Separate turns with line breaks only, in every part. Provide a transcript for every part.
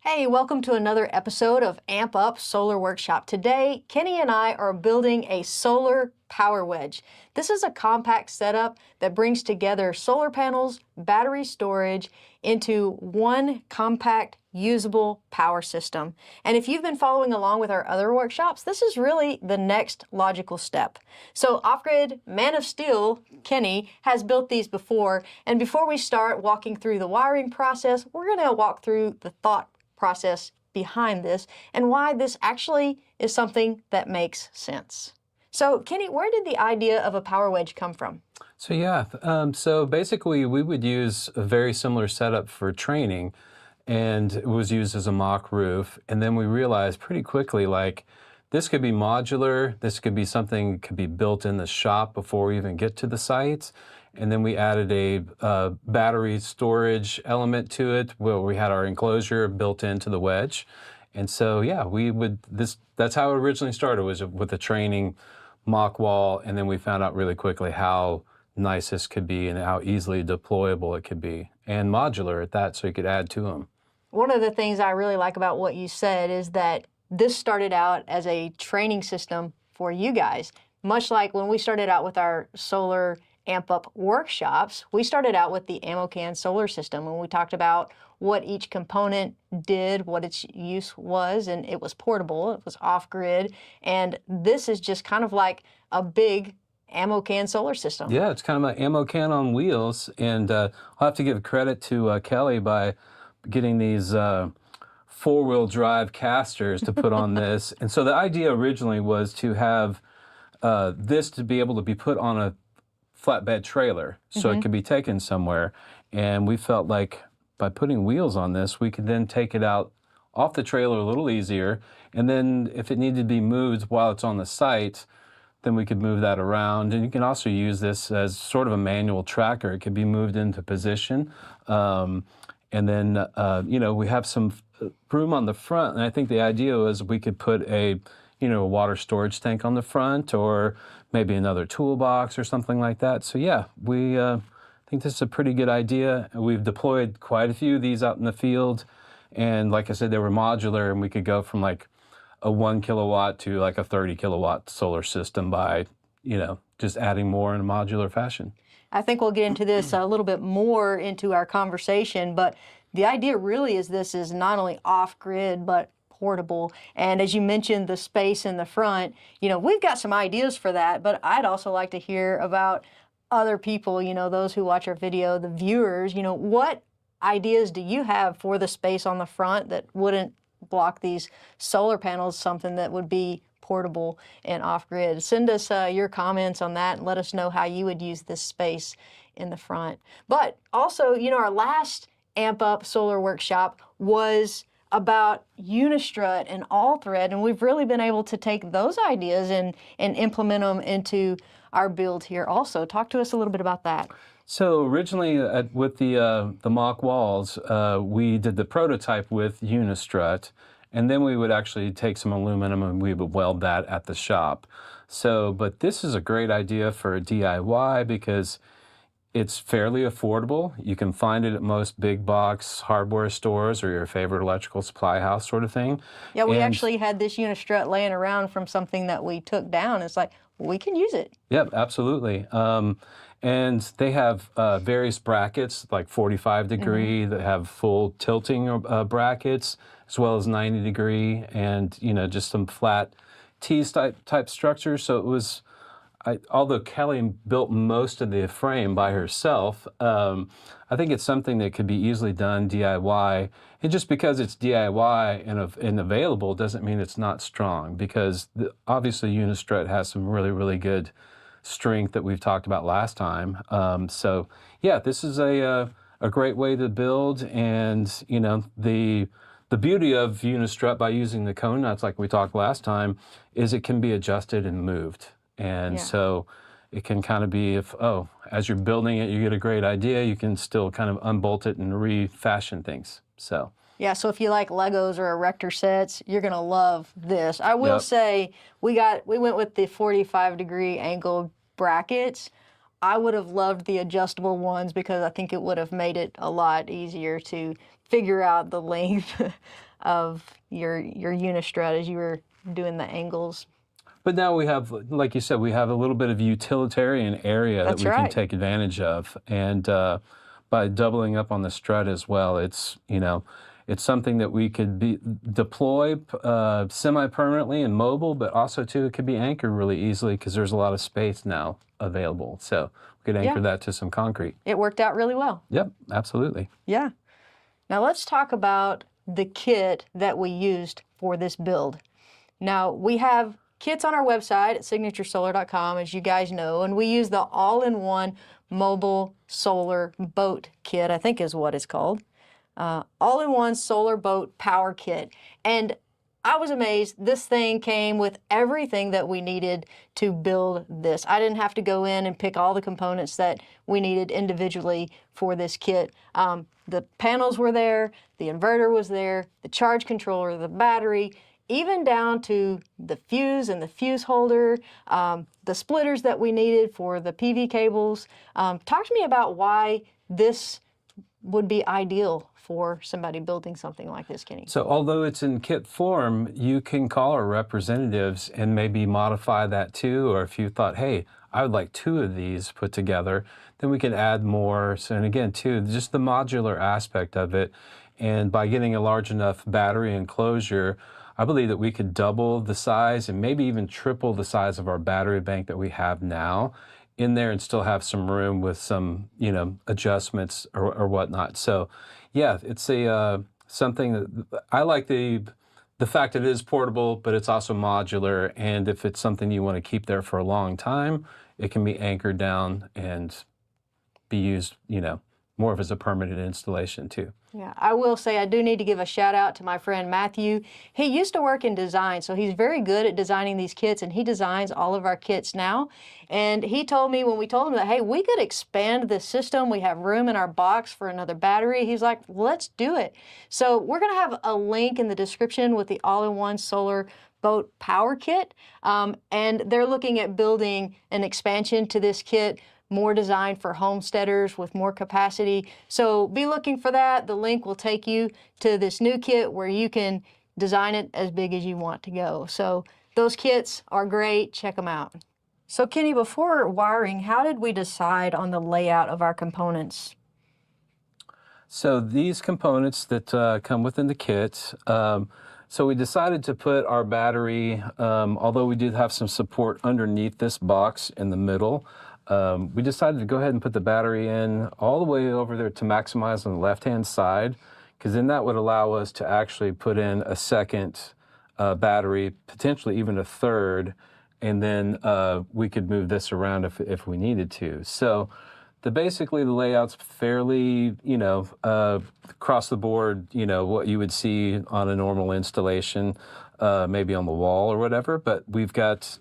Hey, welcome to another episode of Amp Up Solar Workshop. Today, Kenny and I are building a solar power wedge. This is a compact setup that brings together solar panels, battery storage into one compact, usable power system. And if you've been following along with our other workshops, this is really the next logical step. So Off-Grid Man of Steel, Kenny, has built these before. And before we start walking through the wiring process, we're going to walk through the thought process behind this and why this actually is something that makes sense. So Kenny, where did the idea of a power wedge come from?
So basically we would use a very similar setup for training, and it was used as a mock roof. And then we realized pretty quickly, like, this could be modular, this could be something that could be built in the shop before we even get to the site. And then we added a battery storage element to it where we had our enclosure built into the wedge. And so, yeah, that's how it originally started, was with the training mock wall. And then we found out really quickly how nice this could be and how easily deployable it could be, and modular at that, so you could add to them.
One of the things I really like about what you said is that this started out as a training system for you guys. Much like when we started out with our solar amp up workshops, we started out with the AmmoCan solar system, and we talked about what each component did, what its use was, and it was portable, it was off-grid, and this is just kind of like a big AmmoCan solar system.
Yeah, it's kind of an AmmoCan on wheels, and I'll have to give credit to Kelly by getting these four-wheel drive casters to put on this. And so the idea originally was to have this to be able to be put on a flatbed trailer, so it could be taken somewhere. And we felt like by putting wheels on this, we could then take it out off the trailer a little easier. And then if it needed to be moved while it's on the site, then we could move that around. And you can also use this as sort of a manual tracker. It could be moved into position. And then, we have some room on the front. And I think the idea was we could put a water storage tank on the front, or maybe another toolbox or something like that. So yeah, we think this is a pretty good idea. We've deployed quite a few of these out in the field. And like I said, they were modular, and we could go from like a 1 kilowatt to like a 30 kilowatt solar system by, just adding more in a modular fashion.
I think we'll get into this a little bit more into our conversation, but the idea really is this is not only off-grid, but portable. And as you mentioned, the space in the front, we've got some ideas for that, but I'd also like to hear about other people, those who watch our video, the viewers, what ideas do you have for the space on the front that wouldn't block these solar panels, something that would be portable and off-grid? Send us your comments on that and let us know how you would use this space in the front. But also, our last Amp Up Solar Workshop was about Unistrut and all-thread, and we've really been able to take those ideas and implement them into our build here also. Talk to us a little bit about that.
So originally with the mock walls, we did the prototype with Unistrut, and then we would actually take some aluminum and we would weld that at the shop. But this is a great idea for a DIY because it's fairly affordable. You can find it at most big box hardware stores or your favorite electrical supply house sort of thing.
Yeah, we actually had this Unistrut laying around from something that we took down. It's like, we can use it.
Yep, absolutely. And they have various brackets, like 45 degree, that have full tilting brackets, as well as 90 degree, and just some flat T type structures. So it was, although Kelly built most of the frame by herself, I think it's something that could be easily done DIY. And just because it's DIY and available doesn't mean it's not strong, because obviously Unistrut has some really, really good strength that we've talked about last time. So yeah, this is a great way to build. And the beauty of Unistrut, by using the cone nuts like we talked last time, is it can be adjusted and moved. And so it can kind of be, as you're building it, you get a great idea, you can still kind of unbolt it and refashion things. So
yeah, so if you like Legos or erector sets, you're gonna love this. I will say we went with the 45 degree angled brackets. I would have loved the adjustable ones because I think it would have made it a lot easier to figure out the length of your Unistrut as you were doing the angles.
But now we have, like you said, we have a little bit of utilitarian area that
That's
we can
right.
take advantage of. And by doubling up on the strut as well, it's, you know, it's something that we could deploy semi-permanently and mobile, but also too, it could be anchored really easily because there's a lot of space now available. So we could anchor that to some concrete.
It worked out really well.
Yep, absolutely.
Yeah. Now let's talk about the kit that we used for this build. Now we have kits on our website at signaturesolar.com, as you guys know, and we use the all-in-one mobile solar boat kit, I think is what it's called. All-in-one solar boat power kit. And I was amazed. This thing came with everything that we needed to build this. I didn't have to go in and pick all the components that we needed individually for this kit. The panels were there, the inverter was there, the charge controller, the battery, even down to the fuse and the fuse holder, the splitters that we needed for the PV cables. Talk to me about why this would be ideal for somebody building something like this, Kenny.
So although it's in kit form, you can call our representatives and maybe modify that too, or if you thought, hey, I would like 2 of these put together, then we could add more. So, and again, too, just the modular aspect of it. And by getting a large enough battery enclosure, I believe that we could double the size and maybe even triple the size of our battery bank that we have now in there and still have some room with some, you know, adjustments or whatnot. So yeah, it's a something that I like the fact that it is portable, but it's also modular. And if it's something you want to keep there for a long time, it can be anchored down and be used, you know, more of as a permanent installation too.
Yeah, I will say I do need to give a shout out to my friend Matthew. He used to work in design, so he's very good at designing these kits, and he designs all of our kits now. And he told me when we told him that, hey, we could expand this system, we have room in our box for another battery. He's like, let's do it. So we're gonna have a link in the description with the all-in-one solar boat power kit. And they're looking at building an expansion to this kit, more designed for homesteaders with more capacity. So be looking for that. The link will take you to this new kit where you can design it as big as you want to go. So those kits are great. Check them out. So Kenny, before wiring, how did we decide on the layout of our components?
So these components that come within the kit, so we decided to put our battery, although we did have some support underneath this box in the middle, we decided to go ahead and put the battery in all the way over there to maximize on the left-hand side, because then that would allow us to actually put in a second battery, potentially even a third, and then we could move this around if we needed to. So basically the layout's fairly, you know, across the board, you know, what you would see on a normal installation, maybe on the wall or whatever, but we've got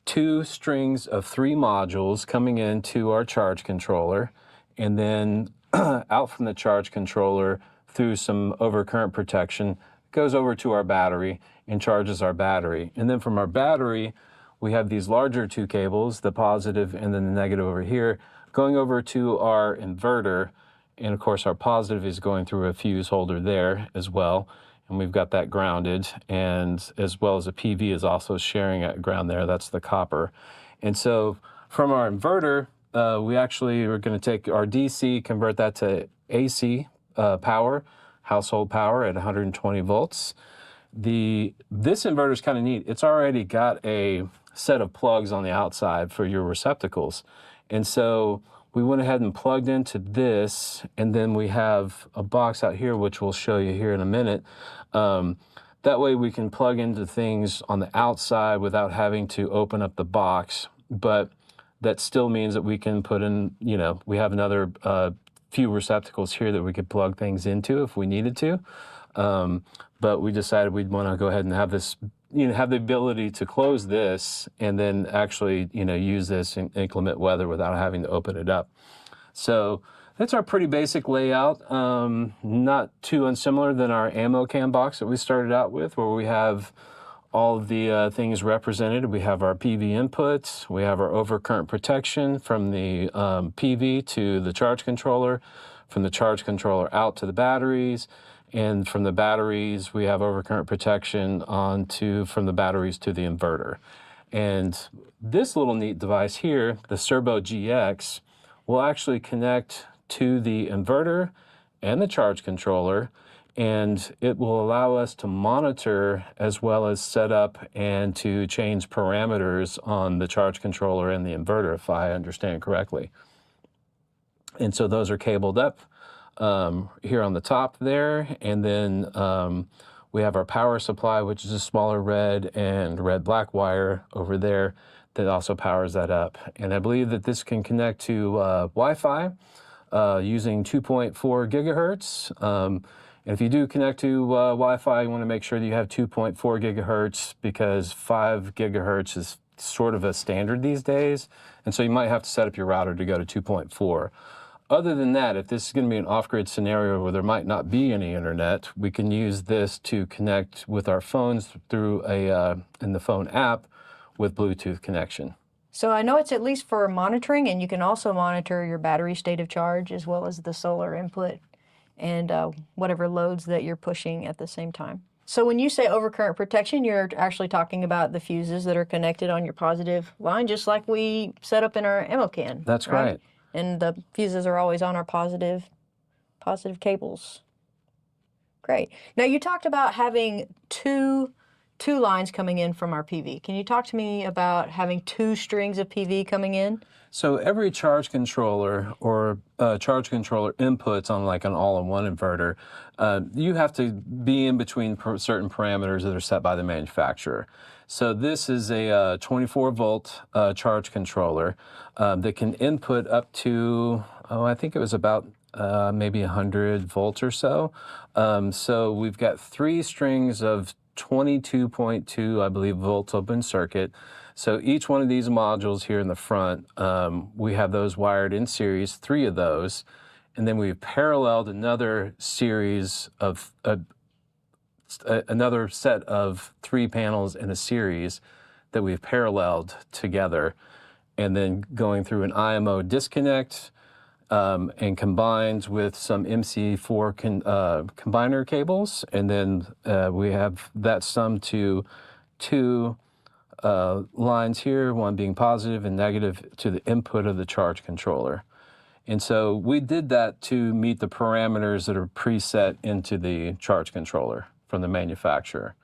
2 strings of 3 modules coming into our charge controller, and then out from the charge controller through some overcurrent protection goes over to our battery and charges our battery. And then from our battery, we have these larger 2 cables, the positive and then the negative over here, going over to our inverter. And of course, our positive is going through a fuse holder there as well. And we've got that grounded, and as well as a PV is also sharing a ground there. That's the copper. And so from our inverter, we actually are going to take our DC, convert that to AC power, household power at 120 volts. This inverter is kind of neat. It's already got a set of plugs on the outside for your receptacles. And so we went ahead and plugged into this, and then we have a box out here, which we'll show you here in a minute. That way we can plug into things on the outside without having to open up the box, but that still means that we can put in, you know, we have another few receptacles here that we could plug things into if we needed to. But we decided we'd want to go ahead and have this, you know, have the ability to close this and then actually, you know, use this in inclement weather without having to open it up. So that's our pretty basic layout. Not too unsimilar than our ammo can box that we started out with, where we have all of the things represented. We have our PV inputs, we have our overcurrent protection from the PV to the charge controller. from the charge controller out to the batteries, and from the batteries we have overcurrent protection from the batteries to the inverter. And this little neat device here, the Serbo GX, will actually connect to the inverter and the charge controller, and it will allow us to monitor as well as set up and to change parameters on the charge controller and the inverter, if I understand correctly. And so those are cabled up here on the top there, and then we have our power supply, which is a smaller red and red-black wire over there that also powers that up. And I believe that this can connect to Wi-Fi using 2.4 gigahertz. And if you do connect to Wi-Fi, you want to make sure that you have 2.4 gigahertz because 5 gigahertz is sort of a standard these days. And so you might have to set up your router to go to 2.4. Other than that, if this is going to be an off-grid scenario where there might not be any internet, we can use this to connect with our phones through in the phone app with Bluetooth connection.
So I know it's at least for monitoring, and you can also monitor your battery state of charge as well as the solar input and whatever loads that you're pushing at the same time. So when you say overcurrent protection, you're actually talking about the fuses that are connected on your positive line, just like we set up in our ammo can.
That's right.
And the fuses are always on our positive cables. Great. Now you talked about having two lines coming in from our PV. Can you talk to me about having 2 strings of PV coming in?
So every charge controller or charge controller inputs on like an all-in-one inverter, you have to be in between certain parameters that are set by the manufacturer. So this is a 24-volt charge controller that can input up to, I think it was about maybe 100 volts or so. So we've got 3 strings of 22.2, I believe, volts open circuit. So each one of these modules here in the front, we have those wired in series, 3 of those, and then we've paralleled another series of another set of 3 panels in a series that we've paralleled together, and then going through an IMO disconnect and combined with some MC4 combiner cables, and then we have that summed to 2 lines here, one being positive and negative to the input of the charge controller. And so we did that to meet the parameters that are preset into the charge controller from the manufacturer.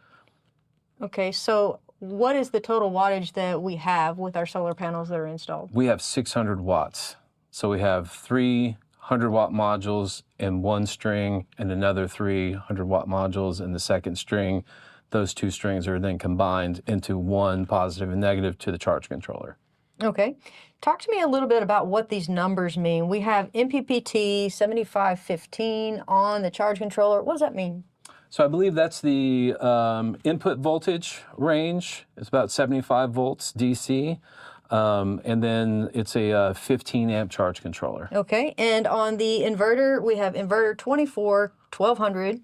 Okay,
so what is the total wattage that we have with our solar panels that are installed?
We have 600 watts. So we have 3 100-watt modules in one string and another 3 100-watt modules in the second string. Those 2 strings are then combined into one positive and negative to the charge controller.
Okay. Talk to me a little bit about what these numbers mean. We have MPPT 7515 on the charge controller. What does that mean?
So I believe that's the input voltage range. It's about 75 volts DC. And then it's a 15 amp charge controller.
Okay. And on the inverter, we have inverter 24 1200.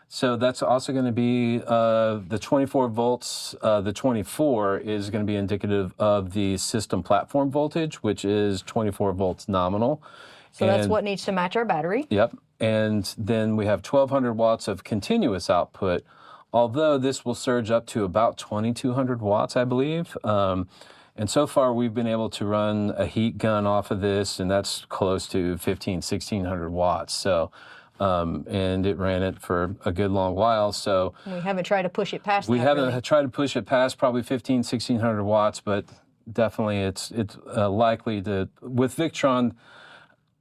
So that's also going to be the 24 volts. The 24 is going to be indicative of the system platform voltage, which is 24 volts nominal.
So that's what needs to match our battery.
Yep. And then we have 1200 watts of continuous output, although this will surge up to about 2200 watts, I believe. And so far, we've been able to run a heat gun off of this, and that's close to 1600 watts. So, and it ran it for a good long while. So
we haven't tried to push it past.
We haven't tried to push it past probably 1600 watts, but definitely it's likely to. With Victron,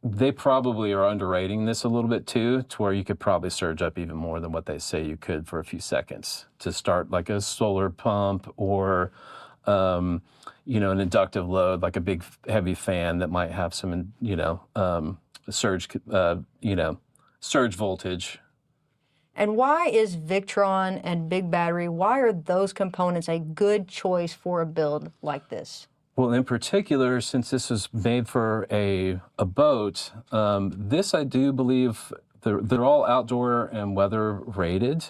they probably are underrating this a little bit too, to where you could probably surge up even more than what they say you could for a few seconds to start like a solar pump or you know, an inductive load, like a big heavy fan that might have some, surge, surge voltage.
And why is Victron and big battery, why are those components a good choice for a build like this?
Well, in particular, since this is made for a boat, this I do believe they're all outdoor and weather rated.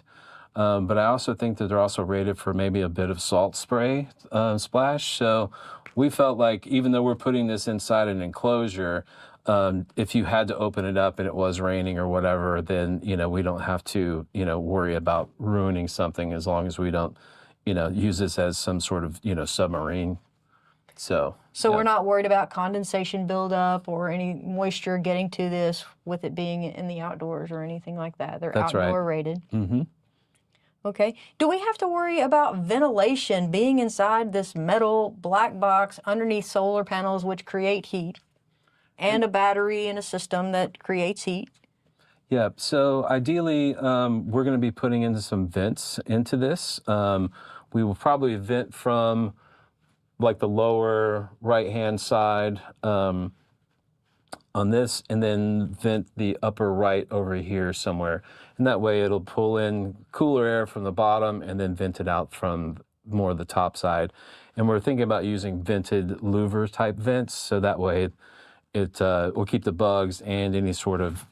But I also think that they're also rated for maybe a bit of salt spray splash. So we felt like even though we're putting this inside an enclosure, if you had to open it up and it was raining or whatever, then, we don't have to, worry about ruining something as long as we don't, use this as some sort of, submarine. So
we're not worried about condensation buildup or any moisture getting to this with it being in the outdoors or anything like that. They're
That's right.
outdoor rated. Okay. Do we have to worry about ventilation being inside this metal black box underneath solar panels which create heat and a battery and a system that creates heat?
Yeah, so ideally, we're going to be putting in some vents into this. We will probably vent from like the lower right-hand side on this, and then vent the upper right over here somewhere. And that way it'll pull in cooler air from the bottom and then vent it out from more of the top side. And we're thinking about using vented louver type vents, so that way it will keep the bugs and any sort of,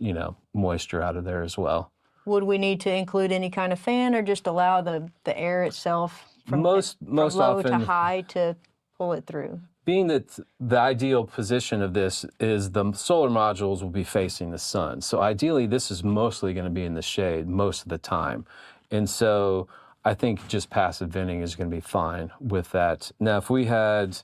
moisture out of there as well.
Would we need to include any kind of fan or just allow the air itself from low
often,
to high to pull it through?
Being that the ideal position of this is the solar modules will be facing the sun. So ideally, this is mostly going to be in the shade most of the time. And so I think just passive venting is going to be fine with that. Now, if we had,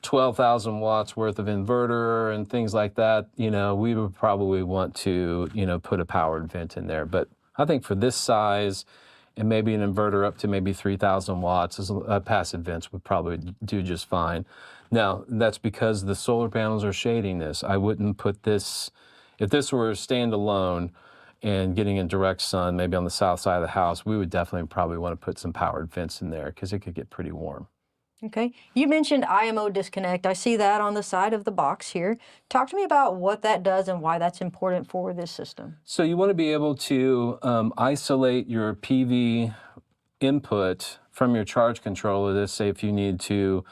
12,000 watts worth of inverter and things like that, we would probably want to, put a powered vent in there. But I think for this size, and maybe an inverter up to maybe 3,000 watts, passive vents would probably do just fine. Now, that's because the solar panels are shading this. I wouldn't put this, if this were standalone and getting in direct sun, maybe on the south side of the house, we would definitely probably want to put some powered vents in there because it could get pretty warm.
Okay. You mentioned IMO disconnect. I see that on the side of the box here. Talk to me about what that does and why that's important for this system.
So you want to be able to isolate your PV input from your charge controller. Let's say if you need to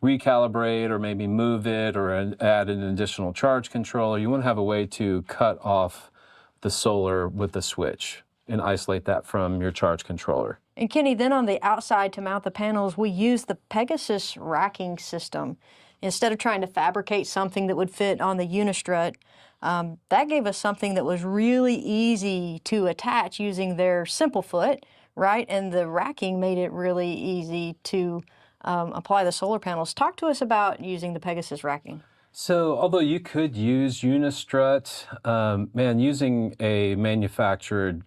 recalibrate or maybe move it or add an additional charge controller, you want to have a way to cut off the solar with the switch and isolate that from your charge controller.
And Kenny, then on the outside to mount the panels, we use the Pegasus Racking system. Instead of trying to fabricate something that would fit on the Unistrut, that gave us something that was really easy to attach using their simple foot, right? And the racking made it really easy to apply the solar panels. Talk to us about using the Pegasus Racking.
So although you could use Unistrut, using a manufactured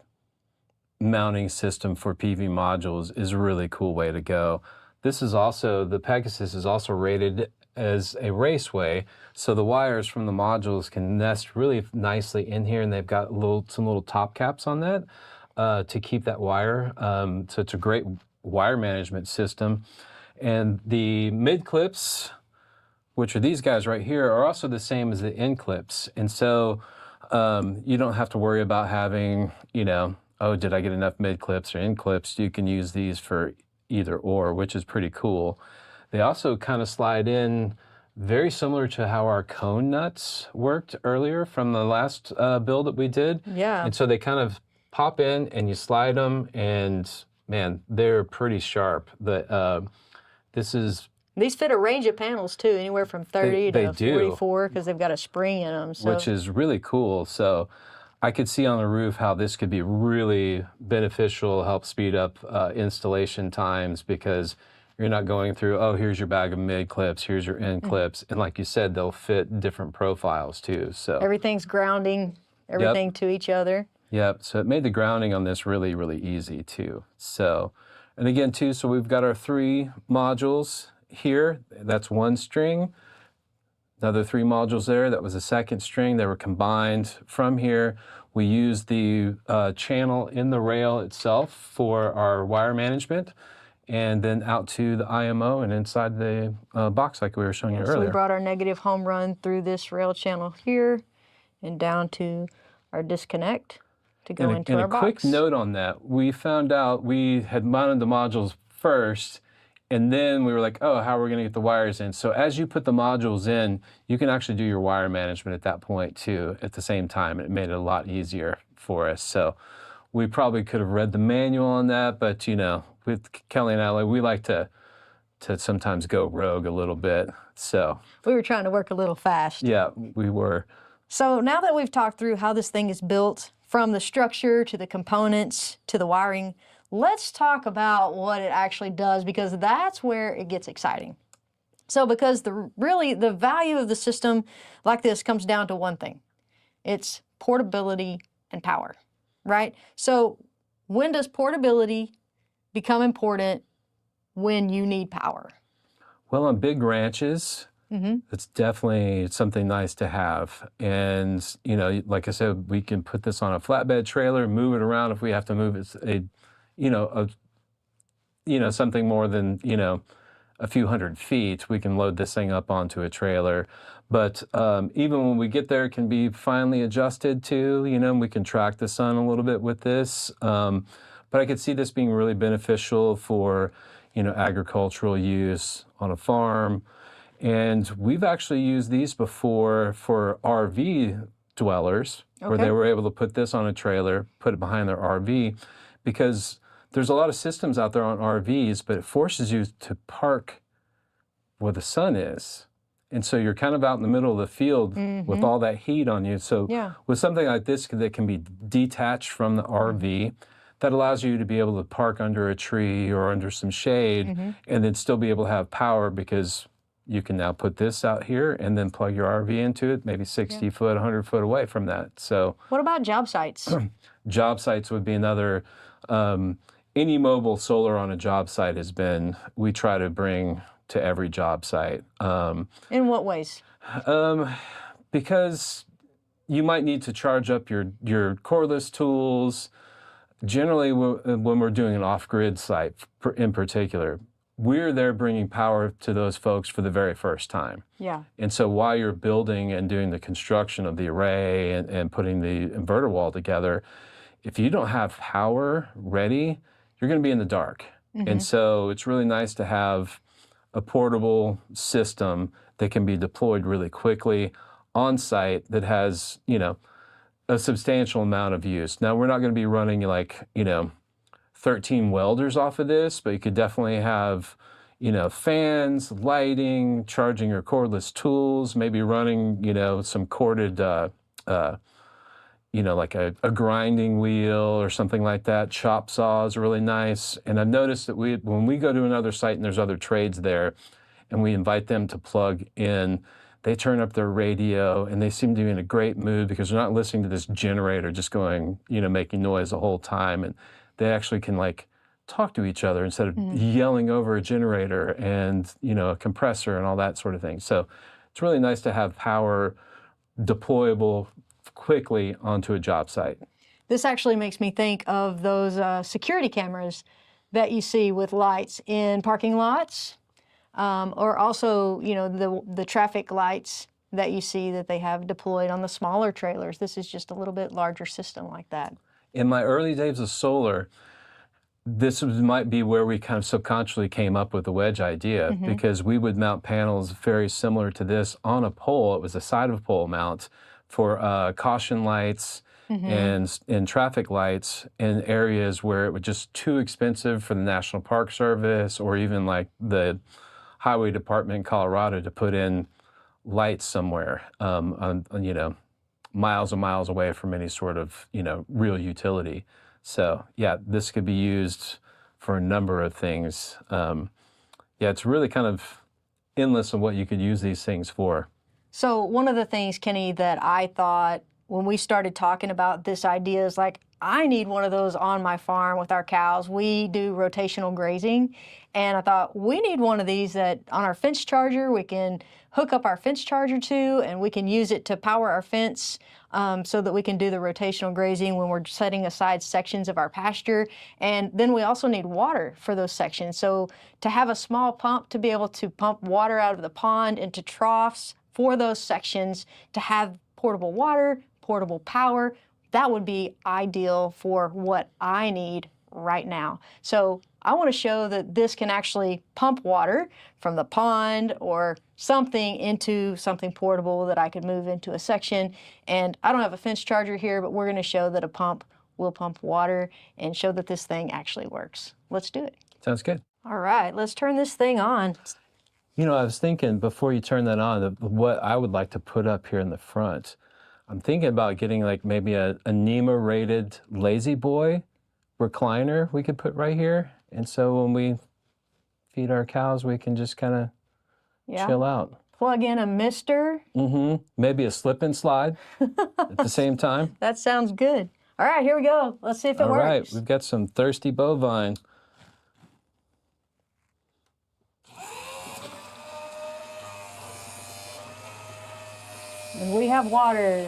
mounting system for PV modules is a really cool way to go. The Pegasus is also rated as a raceway, so the wires from the modules can nest really nicely in here, and they've got some little top caps on that to keep that wire. So it's a great wire management system. And the mid clips, which are these guys right here, are also the same as the end clips. And so you don't have to worry about having, oh, did I get enough mid clips or end clips? You can use these for either or, which is pretty cool. They also kind of slide in very similar to how our cone nuts worked earlier from the last build that we did.
Yeah.
And so they kind of pop in and you slide them, and man, they're pretty sharp.
These fit a range of panels too, anywhere from 30 to 44, because they've got a spring in them. So.
Which is really cool. So I could see on the roof how this could be really beneficial, help speed up installation times, because you're not going through, oh, here's your bag of mid clips, here's your end clips. And like you said, they'll fit different profiles too. So
everything's grounding everything to each other.
Yep. So it made the grounding on this really, really easy too. So, and again too, so we've got our 3 modules here. That's one string. Another 3 modules there. That was a second string. They were combined from here. We used the channel in the rail itself for our wire management, and then out to the IMO and inside the box like we were showing you earlier.
So we brought our negative home run through this rail channel here and down to our disconnect to go into our box.
And a quick note on that, we found out we had mounted the modules first, and then we were like, oh, how are we going to get the wires in? So as you put the modules in, you can actually do your wire management at that point too at the same time. It made it a lot easier for us. So we probably could have read the manual on that, but with Kelly and I, we like to to sometimes go rogue a little bit. So
We were trying to work a little fast.
yeah, we were.
So now that we've talked through how this thing is built, from the structure to the components to the wiring, let's talk about what it actually does, because that's where it gets exciting. So because really the value of the system like this comes down to one thing. It's portability and power, right? So when does portability become important? When you need power.
Well, on big ranches, it's definitely something nice to have. And, you know, like I said, we can put this on a flatbed trailer, move it around if we have to move it, something more than, a few hundred feet, we can load this thing up onto a trailer. But even when we get there, it can be finely adjusted to, we can track the sun a little bit with this. But I could see this being really beneficial for, agricultural use on a farm. And we've actually used these before for RV dwellers, where they were able to put this on a trailer, put it behind their RV, because there's a lot of systems out there on RVs, but it forces you to park where the sun is. And so you're kind of out in the middle of the field with all that heat on you. So with something like this that can be detached from the RV, that allows you to be able to park under a tree or under some shade and then still be able to have power, because you can now put this out here and then plug your RV into it, maybe 60 foot, 100 foot away from that. So
what about job sites?
Job sites would be another, any mobile solar on a job site we try to bring to every job site.
In what ways?
Because you might need to charge up your cordless tools. Generally, when we're doing an off-grid site in particular, we're there bringing power to those folks for the very first time.
Yeah.
And so while you're building and doing the construction of the array and putting the inverter wall together, if you don't have power ready, you're going to be in the dark. And so it's really nice to have a portable system that can be deployed really quickly on site that has, a substantial amount of use. Now, we're not going to be running 13 welders off of this, but you could definitely have, fans, lighting, charging your cordless tools, maybe running, some corded, like a grinding wheel or something like that. Chop saw is really nice. And I've noticed that when we go to another site and there's other trades there, and we invite them to plug in, they turn up their radio and they seem to be in a great mood, because they're not listening to this generator just going, making noise the whole time. And they actually can talk to each other instead of yelling over a generator and, a compressor and all that sort of thing. So it's really nice to have power deployable quickly onto a job site.
This actually makes me think of those security cameras that you see with lights in parking lots. Or also, the traffic lights that you see that they have deployed on the smaller trailers. This is just a little bit larger system like that.
In my early days of solar, this might be where we kind of subconsciously came up with the Wedge idea, because we would mount panels very similar to this on a pole. It was a side of pole mount for caution lights and traffic lights in areas where it was just too expensive for the National Park Service or even the Highway Department in Colorado to put in lights somewhere, miles and miles away from any sort of, real utility. So yeah, this could be used for a number of things. It's really kind of endless of what you could use these things for.
So one of the things, Kenny, that I thought when we started talking about this idea is I need one of those on my farm with our cows. We do rotational grazing, and I thought we need one of these that on our fence charger we can hook up our fence charger to, and we can use it to power our fence so that we can do the rotational grazing when we're setting aside sections of our pasture. And then we also need water for those sections. So to have a small pump to be able to pump water out of the pond into troughs for those sections, to have portable water, portable power, that would be ideal for what I need right now. So I want to show that this can actually pump water from the pond or something into something portable that I could move into a section. And I don't have a fence charger here, but we're going to show that a pump will pump water and show that this thing actually works. Let's do it.
Sounds good.
All right, let's turn this thing on.
You know, I was thinking before you turn that on, what I would like to put up here in the front. I'm thinking about getting like maybe a NEMA rated Lazy Boy recliner we could put right here. And so when we feed our cows, we can just kind of chill out.
Plug in a mister.
Maybe a slip and slide at the same time.
That sounds good. All right, here we go. Let's see if it works.
All right, we've got some thirsty bovine.
And we have water.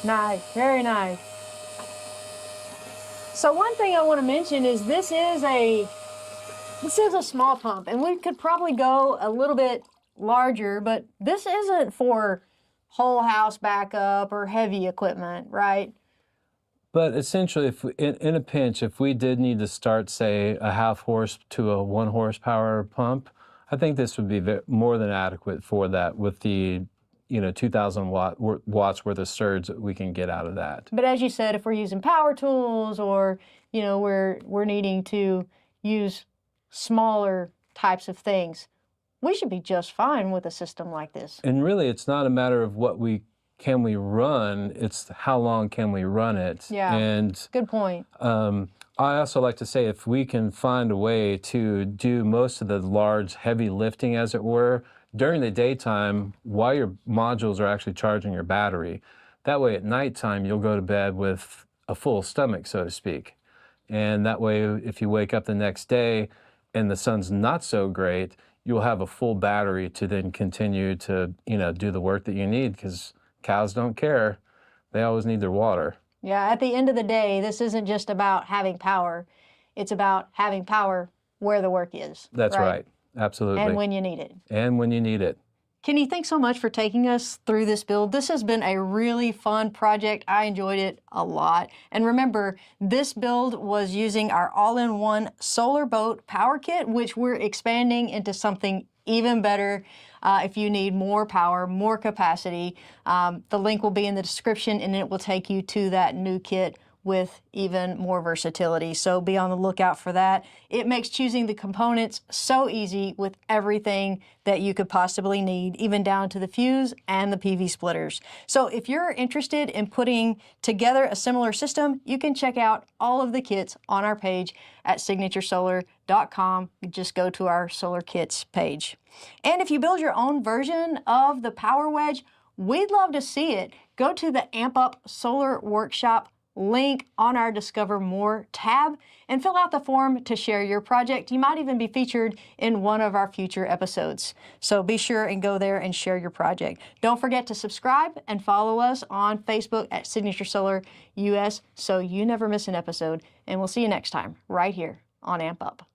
Nice, very nice. So one thing I want to mention is this is a small pump, and we could probably go a little bit larger, but this isn't for whole house backup or heavy equipment, right?
But essentially, if we, in a pinch, if we did need to start, say, a 1/2 horse to a 1 horsepower pump, I think this would be more than adequate for that with the 2,000 watts worth of surge that we can get out of that.
But as you said, if we're using power tools or, we're needing to use smaller types of things, we should be just fine with a system like this.
And really, it's not a matter of what can we run, it's how long can we run it.
Yeah,
and
good point.
I also like to say if we can find a way to do most of the large, heavy lifting, as it were, during the daytime while your modules are actually charging your battery. That way at nighttime, you'll go to bed with a full stomach, so to speak. And that way, if you wake up the next day and the sun's not so great, you'll have a full battery to then continue to, do the work that you need, because cows don't care. They always need their water.
Yeah, at the end of the day, this isn't just about having power. It's about having power where the work is.
That's right. Absolutely.
And when you need it.
And when you need it.
Kenny, thanks so much for taking us through this build. This has been a really fun project. I enjoyed it a lot. And remember, this build was using our all-in-one solar boat power kit, which we're expanding into something even better. If you need more power, more capacity, the link will be in the description, and it will take you to that new kit with even more versatility. So be on the lookout for that. It makes choosing the components so easy with everything that you could possibly need, even down to the fuse and the PV splitters. So if you're interested in putting together a similar system, you can check out all of the kits on our page at signaturesolar.com. You just go to our solar kits page. And if you build your own version of the Power Wedge, we'd love to see it. Go to the Amp Up Solar Workshop link on our Discover More tab and fill out the form to share your project. You might even be featured in one of our future episodes. So be sure and go there and share your project. Don't forget to subscribe and follow us on Facebook at Signature Solar US so you never miss an episode. And we'll see you next time right here on Amp Up.